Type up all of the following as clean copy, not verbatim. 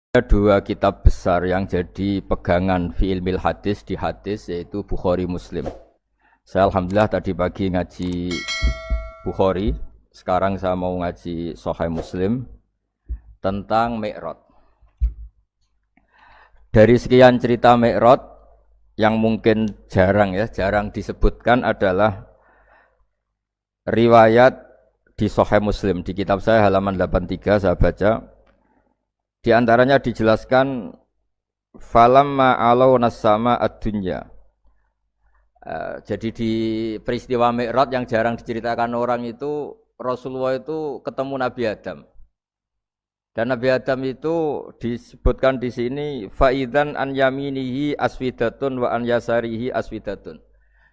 Ada dua kitab besar yang jadi pegangan fi ilmil hadis di hadis yaitu Bukhari Muslim. Saya alhamdulillah tadi pagi ngaji Bukhari, sekarang saya mau ngaji Sahih Muslim tentang Mi'raj. Dari sekian cerita Mi'raj yang mungkin jarang disebutkan adalah riwayat di Sahih Muslim. Di kitab saya halaman 83 saya baca. Di antaranya dijelaskan falamma alau nasama ad-dunya. Jadi di peristiwa Mi'raj yang jarang diceritakan orang itu Rasulullah itu ketemu Nabi Adam. Dan Nabi Adam itu disebutkan di sini faidan an yaminihi aswidatun wa an yasarihi aswidatun.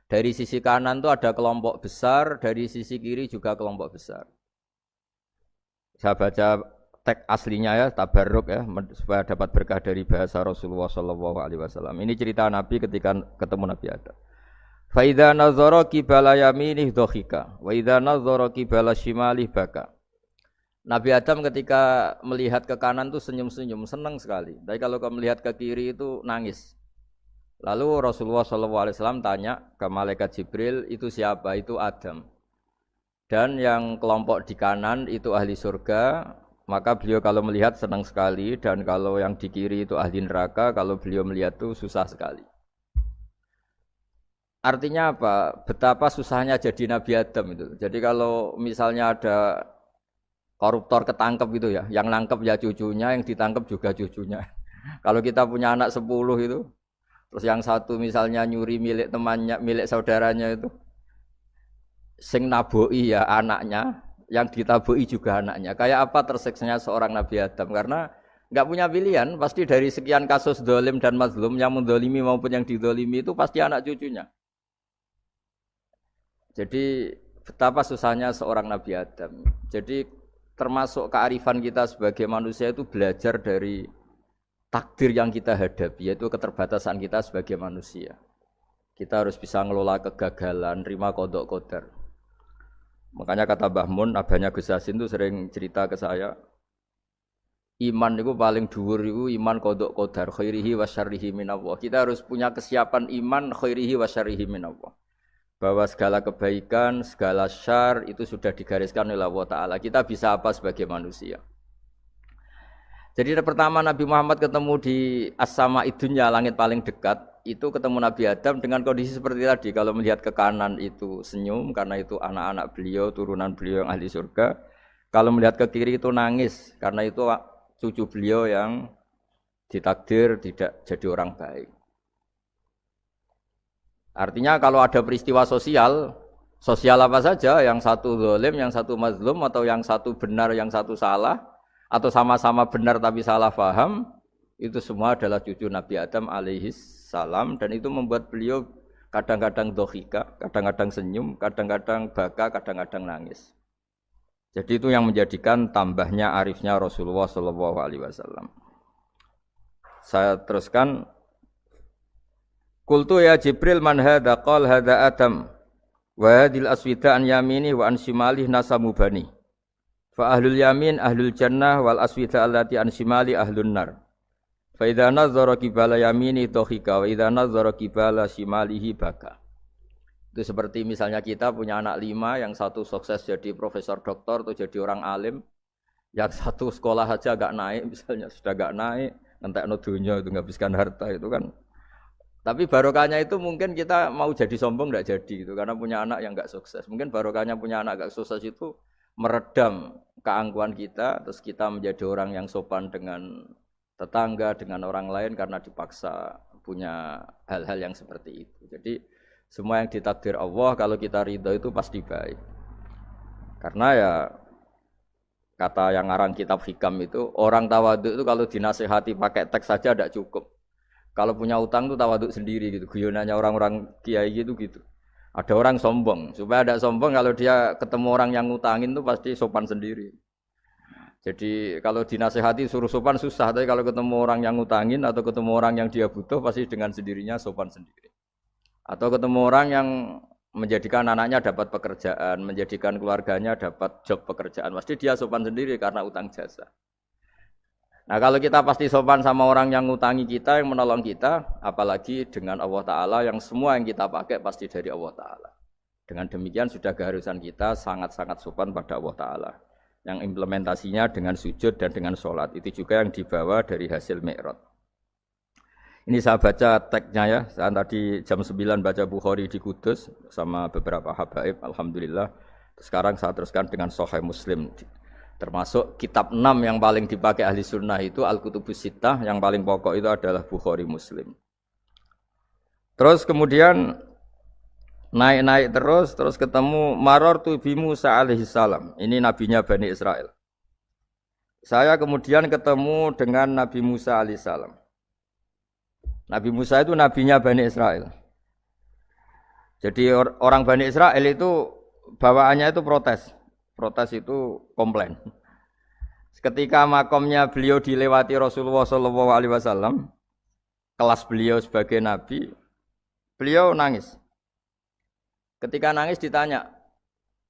Dari sisi kanan itu ada kelompok besar, dari sisi kiri juga kelompok besar. Saya baca teks aslinya ya, tabarruk ya, supaya dapat berkah dari bahasa Rasulullah SAW. Ini cerita Nabi ketika ketemu Nabi Adam. Fa idza nazara qibala yaminih dhahika, wa idza nazara qibala shimalih baka. Nabi Adam ketika melihat ke kanan tuh senyum-senyum, senang sekali. Tapi kalau melihat ke kiri itu nangis. Lalu Rasulullah SAW tanya ke malaikat Jibril, itu siapa? Itu Adam. Dan yang kelompok di kanan itu ahli surga. Maka beliau kalau melihat senang sekali, dan kalau yang di kiri itu ahli neraka, kalau beliau melihat itu susah sekali. Artinya apa? Betapa susahnya jadi Nabi Adam itu. Jadi kalau misalnya ada koruptor ketangkep gitu ya, yang nangkep ya cucunya, yang ditangkep juga cucunya. Kalau kita punya anak 10 itu, terus yang satu misalnya nyuri milik temannya, milik saudaranya itu, sing naboi ya anaknya, yang ditabui juga anaknya. Kayak apa tersiksanya seorang Nabi Adam? Karena enggak punya pilihan, pasti dari sekian kasus dolim dan mazlum, yang mendolimi maupun yang didolimi itu pasti anak cucunya. Jadi betapa susahnya seorang Nabi Adam. Jadi termasuk kearifan kita sebagai manusia itu belajar dari takdir yang kita hadapi, yaitu keterbatasan kita sebagai manusia. Kita harus bisa ngelola kegagalan, terima qadha qadar. Makanya kata Mbah Mun, abahnya Gus Yasin itu sering cerita ke saya, iman itu paling dhuwur itu iman qadha qadar khairihi wa syarrihi minallah. Kita harus punya kesiapan iman khairihi wa syarrihi minallah. Bahwa segala kebaikan, segala syar itu sudah digariskan oleh Allah Ta'ala. Kita bisa apa sebagai manusia? Jadi pertama Nabi Muhammad ketemu di as-sama idunya, langit paling dekat, itu ketemu Nabi Adam dengan kondisi seperti tadi. Kalau melihat ke kanan itu senyum, karena itu anak-anak beliau, turunan beliau yang ahli surga. Kalau melihat ke kiri itu nangis, karena itu cucu beliau yang ditakdir tidak jadi orang baik. Artinya kalau ada peristiwa sosial apa saja, yang satu zalim, yang satu mazlum, atau yang satu benar, yang satu salah, atau sama-sama benar tapi salah faham, itu semua adalah cucu Nabi Adam alaihis salam, dan itu membuat beliau kadang-kadang dohika, kadang-kadang senyum, kadang-kadang baka, kadang-kadang nangis. Jadi itu yang menjadikan tambahnya arifnya Rasulullah SAW. Saya teruskan. Qultu ya Jibril man hadza qal hadza Adam wa hadhil aswida an yamini wa an shimali nasamu bani. Fa ahlul yamin ahlul jannah wal aswida allati an shimali ahlun nar. Fa idza nazara qibala yamini dhahika wa idza nazara qibala shimalihi baka. Itu seperti misalnya kita punya anak 5, yang satu sukses jadi profesor doktor atau jadi orang alim, yang satu sekolah aja enggak naik, misalnya sudah enggak naik, entekno dunya itu nghabiskan harta itu kan. Tapi barokahnya itu mungkin kita mau jadi sombong enggak jadi gitu, karena punya anak yang enggak sukses. Mungkin barokahnya punya anak enggak sukses itu meredam keangkuhan kita, terus kita menjadi orang yang sopan dengan tetangga, dengan orang lain karena dipaksa punya hal-hal yang seperti itu. Jadi semua yang ditakdir Allah kalau kita ridho itu pasti baik. Karena ya kata yang ngarang kitab hikam itu, orang tawadhu itu kalau dinasihati pakai teks saja tidak cukup. Kalau punya utang itu tawaduk sendiri gitu. Guyonannya orang-orang kiai gitu. Ada orang sombong. Supaya ada sombong, kalau dia ketemu orang yang ngutangin itu pasti sopan sendiri. Jadi kalau dinasehati suruh sopan susah. Tapi kalau ketemu orang yang ngutangin atau ketemu orang yang dia butuh, pasti dengan sendirinya sopan sendiri. Atau ketemu orang yang menjadikan anaknya dapat pekerjaan, menjadikan keluarganya dapat job pekerjaan. Pasti dia sopan sendiri karena utang jasa. Nah kalau kita pasti sopan sama orang yang ngutangi kita, yang menolong kita, apalagi dengan Allah Ta'ala yang semua yang kita pakai pasti dari Allah Ta'ala. Dengan demikian sudah keharusan kita sangat-sangat sopan pada Allah Ta'ala. Yang implementasinya dengan sujud dan dengan sholat. Itu juga yang dibawa dari hasil Mi'raj. Ini saya baca teksnya ya. Saya tadi jam 9 baca Bukhari di Kudus sama beberapa habaib. Alhamdulillah. Sekarang saya teruskan dengan Sahih Muslim. Termasuk kitab 6 yang paling dipakai ahli sunnah itu Al-Kutubus Sittah. Yang paling pokok itu adalah Bukhari Muslim. Terus kemudian naik-naik terus ketemu Marartu bi Musa alaihi salam. Ini nabinya Bani Israel. Saya kemudian ketemu dengan Nabi Musa alaihi salam. Nabi Musa itu nabinya Bani Israel. Jadi orang Bani Israel itu bawaannya itu protes. Protes itu komplain. Ketika makomnya beliau dilewati Rasulullah SAW, kelas beliau sebagai nabi, beliau nangis. Ketika nangis ditanya,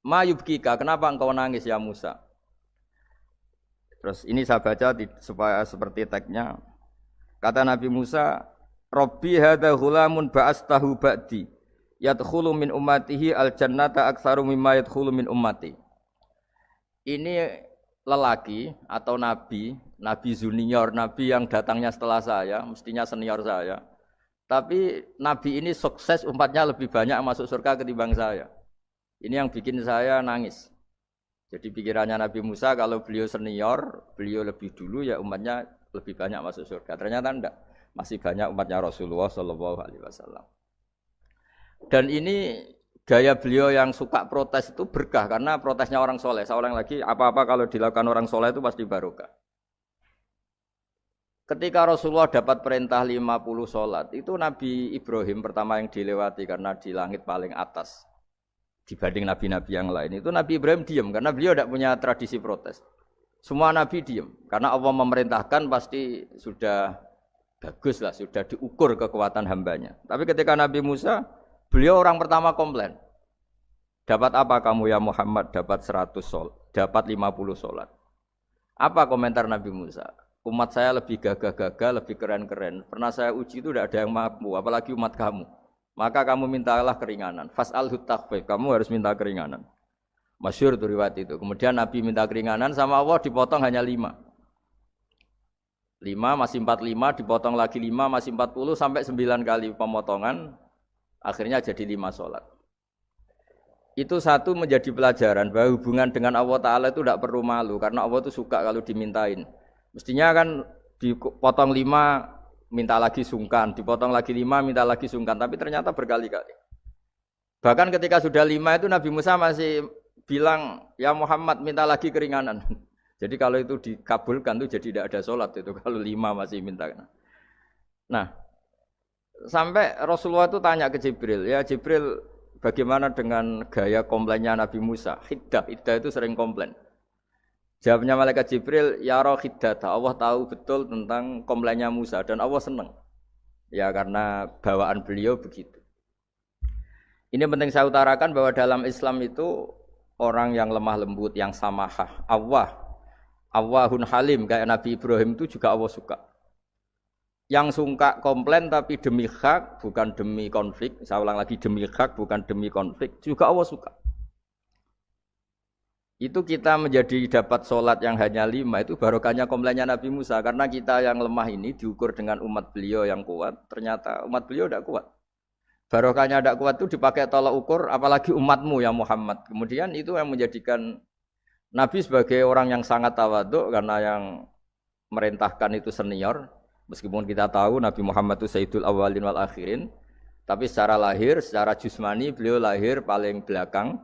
"Ma yubkika, kenapa engkau nangis ya Musa?" Terus ini saya baca supaya seperti teksnya. Kata Nabi Musa, "Rabbi hadza ghulamun ba'astahu ba'di, yadkhulu min ummatihi al-jannata aktsaru mimma yadkhulu min ummati." Ini lelaki atau nabi junior, nabi yang datangnya setelah saya, mestinya senior saya. Tapi nabi ini sukses, umatnya lebih banyak masuk surga ketimbang saya. Ini yang bikin saya nangis. Jadi pikirannya Nabi Musa kalau beliau senior, beliau lebih dulu ya umatnya lebih banyak masuk surga. Ternyata enggak, masih banyak umatnya Rasulullah SAW. Dan ini gaya beliau yang suka protes itu berkah karena protesnya orang soleh. Saya ulang lagi, apa-apa kalau dilakukan orang soleh itu pasti barokah. Ketika Rasulullah dapat perintah 50 sholat, itu Nabi Ibrahim pertama yang dilewati karena di langit paling atas dibanding nabi-nabi yang lain. Itu Nabi Ibrahim diam karena beliau tidak punya tradisi protes. Semua nabi diam karena Allah memerintahkan pasti sudah bagus lah, sudah diukur kekuatan hambanya. Tapi ketika Nabi Musa, beliau orang pertama komplain. Dapat apa kamu ya Muhammad? Dapat 100 sholat, dapat 50 sholat. Apa komentar Nabi Musa? Umat saya lebih gagah-gagah, lebih keren-keren. Pernah saya uji itu tidak ada yang mampu, apalagi umat kamu. Maka kamu mintalah keringanan. Fas'alhu takhfif, kamu harus minta keringanan. Masyhur itu riwayat itu. Kemudian Nabi minta keringanan sama Allah dipotong hanya 5. 5 masih 45, dipotong lagi 5 masih 40 sampai 9 kali pemotongan. Akhirnya jadi 5 sholat. Itu satu menjadi pelajaran bahwa hubungan dengan Allah Ta'ala itu tidak perlu malu. Karena Allah itu suka kalau dimintain. Mestinya kan dipotong 5, minta lagi sungkan. Dipotong lagi 5, minta lagi sungkan. Tapi ternyata berkali-kali. Bahkan ketika sudah 5 itu Nabi Musa masih bilang, ya Muhammad minta lagi keringanan. Jadi kalau itu dikabulkan itu jadi tidak ada sholat itu. Kalau 5 masih minta. Nah, sampai Rasulullah itu tanya ke Jibril. Ya Jibril, bagaimana dengan gaya komplainnya Nabi Musa? Hiddah itu sering komplain. Jawabnya malaikat Jibril, ya roh hiddata. Allah tahu betul tentang komplainnya Musa dan Allah senang. Ya karena bawaan beliau begitu. Ini penting saya utarakan bahwa dalam Islam itu orang yang lemah lembut, yang samahah, Allahun halim kayak Nabi Ibrahim itu juga Allah suka. Yang suka komplain tapi demi hak bukan demi konflik. Saya ulang lagi, demi hak bukan demi konflik juga Allah suka. Itu kita menjadi dapat sholat yang hanya 5 itu barokahnya komplainnya Nabi Musa. Karena kita yang lemah ini diukur dengan umat beliau yang kuat. Ternyata umat beliau tidak kuat. Barokahnya tidak kuat itu dipakai tolak ukur apalagi umatmu ya Muhammad. Kemudian itu yang menjadikan Nabi sebagai orang yang sangat tawaduk. Karena yang merintahkan itu senior. Meskipun kita tahu Nabi Muhammad itu Sayyidul Awwalin wal Akhirin. Tapi secara lahir, secara jusmani beliau lahir paling belakang.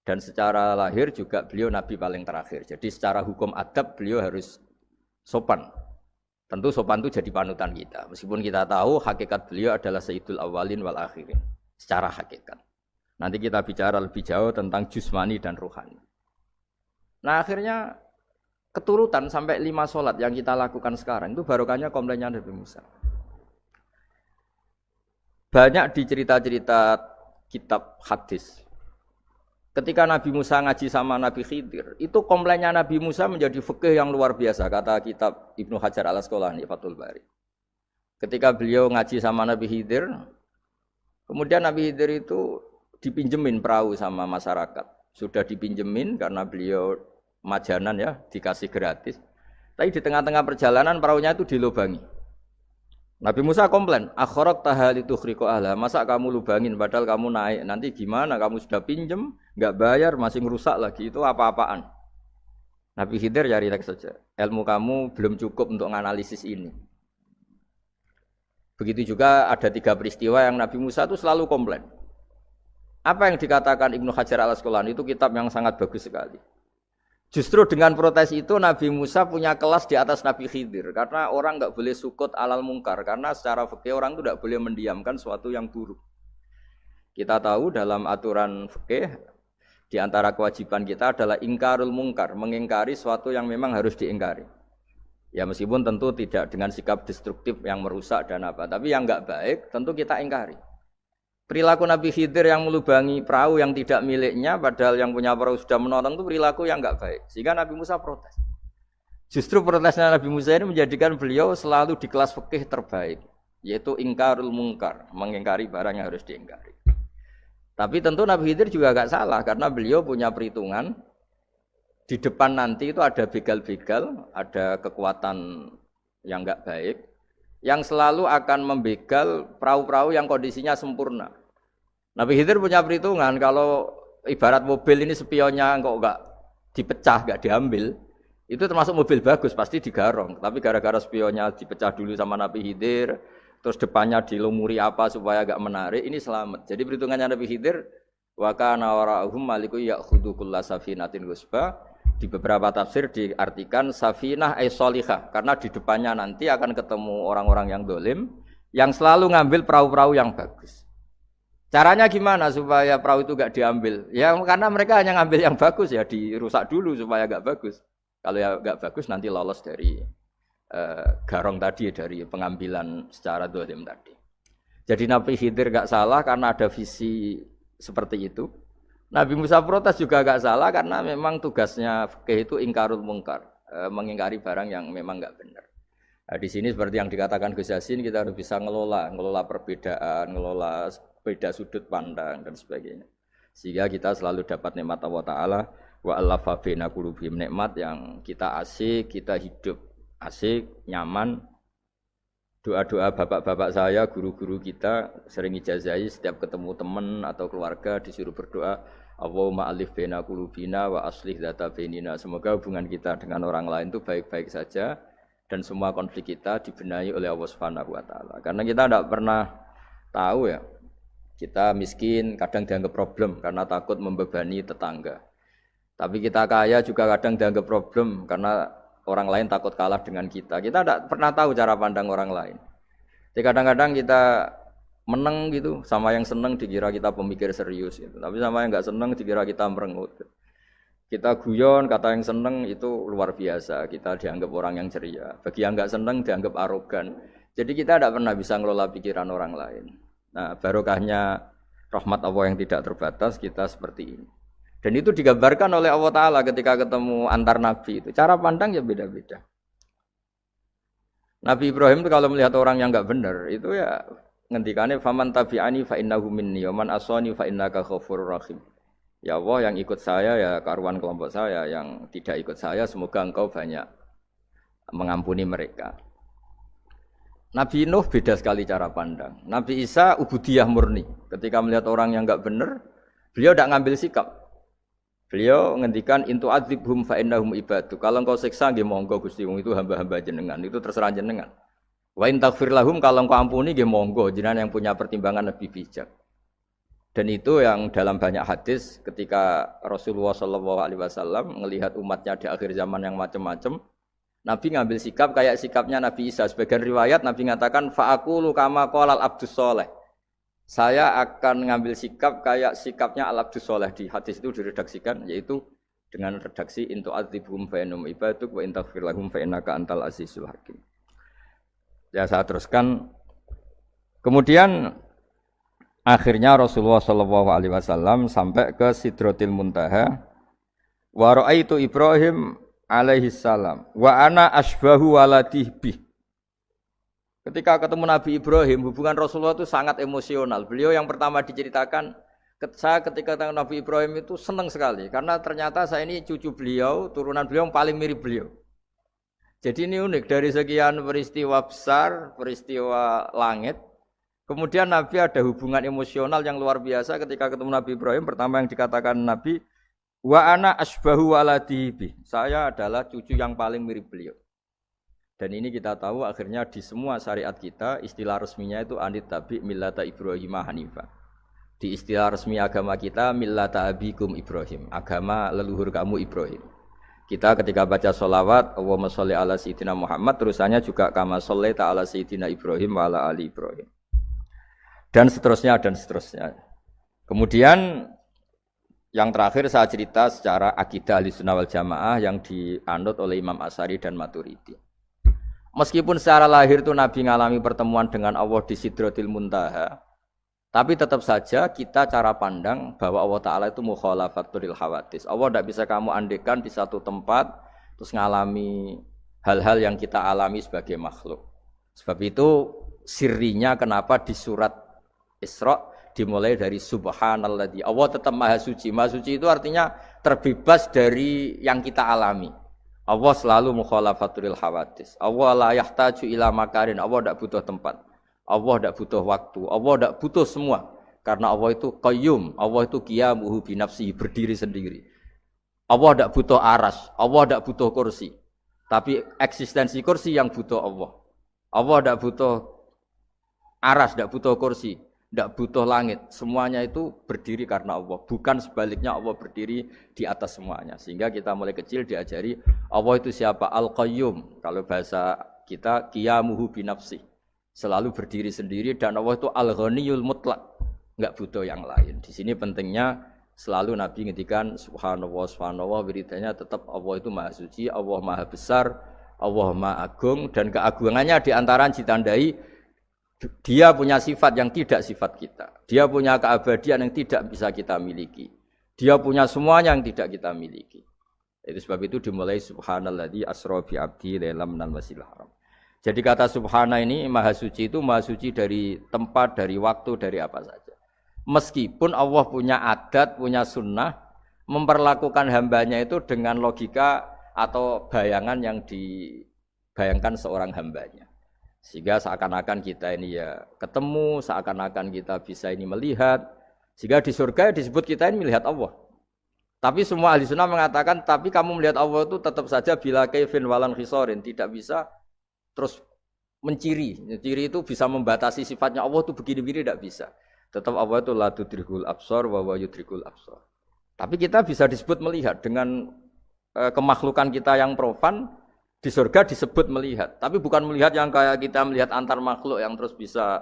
Dan secara lahir juga beliau Nabi paling terakhir. Jadi secara hukum adab beliau harus sopan. Tentu sopan itu jadi panutan kita. Meskipun kita tahu hakikat beliau adalah Sayyidul Awwalin wal Akhirin. Secara hakikat. Nanti kita bicara lebih jauh tentang jusmani dan ruhani. Nah akhirnya keturutan sampai 5 sholat yang kita lakukan sekarang. Itu barokahnya komplainnya Nabi Musa. Banyak di cerita-cerita kitab hadis. Ketika Nabi Musa ngaji sama Nabi Khidir, itu komplainnya Nabi Musa menjadi fikih yang luar biasa, kata kitab Ibnu Hajar Al-Asqalani Fathul Bari. Ketika beliau ngaji sama Nabi Khidir, kemudian Nabi Khidir itu dipinjemin perahu sama masyarakat. Sudah dipinjemin karena beliau majanan ya, dikasih gratis. Tapi di tengah-tengah perjalanan perahunya itu dilubangi. Nabi Musa komplain, akhirat tahal itu khriqo ahla, masa kamu lubangin padahal kamu naik, nanti gimana, kamu sudah pinjem, enggak bayar, masih ngerusak lagi, itu apa-apaan. Nabi Khidir ya rileks saja, ilmu kamu belum cukup untuk menganalisis ini. Begitu juga ada 3 peristiwa yang Nabi Musa itu selalu komplain. Apa yang dikatakan Ibnu Hajar Al-Asqalani itu kitab yang sangat bagus sekali. Justru dengan protes itu Nabi Musa punya kelas di atas Nabi Khidir. Karena orang enggak boleh sukut alal mungkar. Karena secara fikih orang itu tidak boleh mendiamkan sesuatu yang buruk. Kita tahu dalam aturan fikih, di antara kewajiban kita adalah ingkarul mungkar. Mengingkari sesuatu yang memang harus diingkari. Ya meskipun tentu tidak dengan sikap destruktif yang merusak dan apa. Tapi yang enggak baik tentu kita ingkari. Perilaku Nabi Khidir yang melubangi perahu yang tidak miliknya, padahal yang punya perahu sudah menonton, itu perilaku yang enggak baik. Sehingga Nabi Musa protes. Justru protesnya Nabi Musa ini menjadikan beliau selalu di kelas fikih terbaik, yaitu ingkarul mungkar, mengingkari barang yang harus diingkari. Tapi tentu Nabi Khidir juga enggak salah, karena beliau punya perhitungan, di depan nanti itu ada begal-begal, ada kekuatan yang enggak baik, yang selalu akan membegal perahu-perahu yang kondisinya sempurna. Nabi Khidir punya perhitungan, kalau ibarat mobil ini spionnya kok enggak dipecah, enggak diambil, itu termasuk mobil bagus, pasti digarong. Tapi gara-gara spionnya dipecah dulu sama Nabi Khidir, terus depannya dilumuri apa supaya enggak menarik, ini selamat. Jadi perhitungannya Nabi Khidir, wa kana wara'uhum maliku ya'khudhu kulla safinatin ghusba. Di beberapa tafsir diartikan safinah ay sholihah, karena di depannya nanti akan ketemu orang-orang yang dolim yang selalu ngambil perahu-perahu yang bagus. Caranya gimana supaya perahu itu enggak diambil? Ya karena mereka hanya ngambil yang bagus, ya dirusak dulu supaya enggak bagus. Kalau ya enggak bagus nanti lolos dari garong tadi, dari pengambilan secara dolim tadi. Jadi Nabi Khidir enggak salah karena ada visi seperti itu. Nabi Musa protes juga agak salah karena memang tugasnya fikih itu ingkarul mungkar, mengingkari barang yang memang enggak benar. Nah, di sini seperti yang dikatakan Gus Yassin, kita harus bisa ngelola perbedaan, ngelola beda sudut pandang dan sebagainya. Sehingga kita selalu dapat nikmat Allah Ta'ala, wa allafa baina qulubihim, nikmat yang kita asik, kita hidup asik, nyaman. Doa-doa bapak-bapak saya, guru-guru kita sering ijazahi setiap ketemu teman atau keluarga disuruh berdoa, Allahumma alif baina qulubina wa aslih dzata bainina. Semoga hubungan kita dengan orang lain itu baik-baik saja dan semua konflik kita dibenahi oleh Allah Subhanahu wa taala. Karena kita tidak pernah tahu ya. Kita miskin kadang dianggap problem karena takut membebani tetangga. Tapi kita kaya juga kadang dianggap problem karena orang lain takut kalah dengan kita. Kita tidak pernah tahu cara pandang orang lain. Jadi kadang-kadang kita menang gitu, sama yang senang dikira kita pemikir serius gitu. Tapi sama yang enggak senang dikira kita merengut. Kita guyon, kata yang senang itu luar biasa, kita dianggap orang yang ceria. Bagi yang enggak senang dianggap arogan. Jadi kita tidak pernah bisa ngelola pikiran orang lain. Nah, barokahnya rahmat Allah yang tidak terbatas kita seperti ini. Dan itu digambarkan oleh Allah Ta'ala ketika ketemu antar Nabi itu. Cara pandang ya beda-beda. Nabi Ibrahim itu kalau melihat orang yang enggak benar, itu ya ngendikane faman tabi'ani fa innahu minni wa man asani fa innaka ghafurur rahim. Ya Allah, yang ikut saya ya karuan kelompok saya, yang tidak ikut saya semoga engkau banyak mengampuni mereka. Nabi Nuh beda sekali cara pandang. Nabi Isa ubudiyah murni. Ketika melihat orang yang enggak benar, beliau tidak ngambil sikap. Beliau ngendikan intu adzibhum fa innahum ibadu. Kalau engkau siksa nggih monggo Gusti, wong itu hamba-hamba jenengan, itu terserah jenengan. Wa in taghfir lahum, kalau engkau ampuni nggih monggo, jenengan yang punya pertimbangan lebih bijak. Dan itu yang dalam banyak hadis ketika Rasulullah SAW melihat umatnya di akhir zaman yang macam-macam, Nabi ngambil sikap kayak sikapnya Nabi Isa. Sebagian riwayat Nabi mengatakan fa'aqulu kama qalal abdus soleh. Saya akan ngambil sikap kayak sikapnya al-abdus soleh. Di hadis itu diredaksikan, yaitu dengan redaksi intu adzibhum fa innahum ibaduk wa in taghfir lahum fa innaka antal azizul hakim. Ya saya teruskan. Kemudian Akhirnya Rasulullah Shallallahu Alaihi Wasallam sampai ke Sidratil Muntaha. Wa ra'aitu Ibrahim alaihi salam wa ana asbahu waladih bih. Ketika ketemu Nabi Ibrahim, hubungan Rasulullah itu sangat emosional. Beliau yang pertama diceritakan, saya ketika ketemu Nabi Ibrahim itu senang sekali karena ternyata saya ini cucu beliau, turunan beliau yang paling mirip beliau. Jadi ini unik, dari sekian peristiwa besar, peristiwa langit, kemudian Nabi ada hubungan emosional yang luar biasa ketika ketemu Nabi Ibrahim. Pertama yang dikatakan Nabi, wa ana asbahu waladihi. Saya adalah cucu yang paling mirip beliau. Dan ini kita tahu akhirnya di semua syariat kita istilah resminya itu anit tabi millata Ibrahim Hanifah. Di istilah resmi agama kita millata abikum Ibrahim, agama leluhur kamu Ibrahim. Kita ketika baca sholawat Allahumma sholli ala sayyidina Muhammad, terusannya juga kama sholli ta'ala sayyidina Ibrahim wa ala ali Ibrahim. Dan seterusnya dan seterusnya. Kemudian yang terakhir saya cerita secara akidah Ahlussunnah wal Jamaah yang dianut oleh Imam Asy'ari dan Maturidi. Meskipun secara lahir itu Nabi mengalami pertemuan dengan Allah di Sidratil Muntaha, tapi tetap saja kita cara pandang bahwa Allah Ta'ala itu mukhalafatul hawadis. Allah tidak bisa kamu andekan di satu tempat terus mengalami hal-hal yang kita alami sebagai makhluk. Sebab itu sirinya kenapa di surat Isra dimulai dari subhanalladzi. Allah tetap maha suci. Maha suci itu artinya terbebas dari yang kita alami. Allah selalu mukhalafatul hawadis. Allah la yahtaju ila makarin. Allah tidak butuh tempat. Allah tidak butuh waktu. Allah tidak butuh semua. Karena Allah itu qayyum. Allah itu qiyamuhu bi nafsihi, berdiri sendiri. Allah tidak butuh aras. Allah tidak butuh kursi. Tapi eksistensi kursi yang butuh Allah. Allah tidak butuh aras, tidak butuh kursi. Tidak butuh langit, semuanya itu berdiri karena Allah. Bukan sebaliknya Allah berdiri di atas semuanya. Sehingga kita mulai kecil diajari Allah itu siapa? Al-Qayyum. Kalau bahasa kita qiyamuhu binafsi. Selalu berdiri sendiri dan Allah itu Al-Ghaniyul Mutlaq. Enggak butuh yang lain. Di sini pentingnya selalu Nabi ngendikan subhanallah subhanallah, wiridanya tetap Allah itu maha suci, Allah maha besar, Allah maha agung, dan keagungannya diantara ditandai dia punya sifat yang tidak sifat kita. Dia punya keabadian yang tidak bisa kita miliki. Dia punya semuanya yang tidak kita miliki. Itu sebab itu dimulai subhanalladzi asra bi abdi lailam minal masjidil haram. Jadi kata subhana ini maha suci itu maha suci dari tempat, dari waktu, dari apa saja. Meskipun Allah punya adat, punya sunnah memperlakukan hambanya itu dengan logika atau bayangan yang dibayangkan seorang hambanya. Sehingga seakan-akan kita ini ya ketemu, seakan-akan kita bisa ini melihat. Sehingga di surga disebut kita ini melihat Allah. Tapi semua ahli sunnah mengatakan, tapi kamu melihat Allah itu tetap saja bila kaifin walan khisorin. Tidak bisa terus menciri. Ciri itu bisa membatasi sifatnya Allah itu begini-begini, tidak bisa. Tetap Allah itu la tudrikul absar wa huwa yudrikul absar. Tapi kita bisa disebut melihat dengan kemakhlukan kita yang profan. Di surga disebut melihat, tapi bukan melihat yang kayak kita melihat antar makhluk yang terus bisa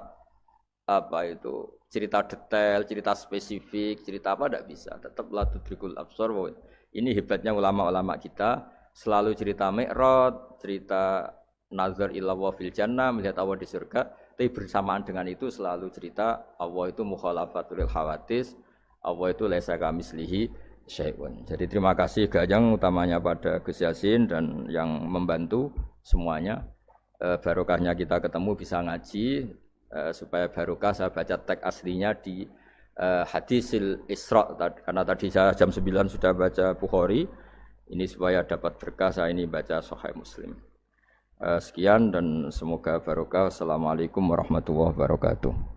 apa itu cerita detail, cerita spesifik, cerita apa tidak bisa. Tetap la tudrikul absar. Ini hebatnya ulama-ulama kita, selalu cerita Mi'raj, cerita nazar ila wa fil jannah, melihat Allah di surga, tapi bersamaan dengan itu selalu cerita Allah itu mukhalafatul hawadis, Allah itu laisa kamitslihi syai'un. Jadi terima kasih Gajang utamanya pada Gus Yasin dan yang membantu semuanya. Barokahnya kita ketemu bisa ngaji, supaya barokah saya baca teks aslinya di Hadisil Isra, karena tadi saya jam 9 sudah baca Bukhari. Ini supaya dapat berkah saya ini baca Sahih Muslim. Sekian dan semoga barokah. Assalamualaikum warahmatullahi wabarakatuh.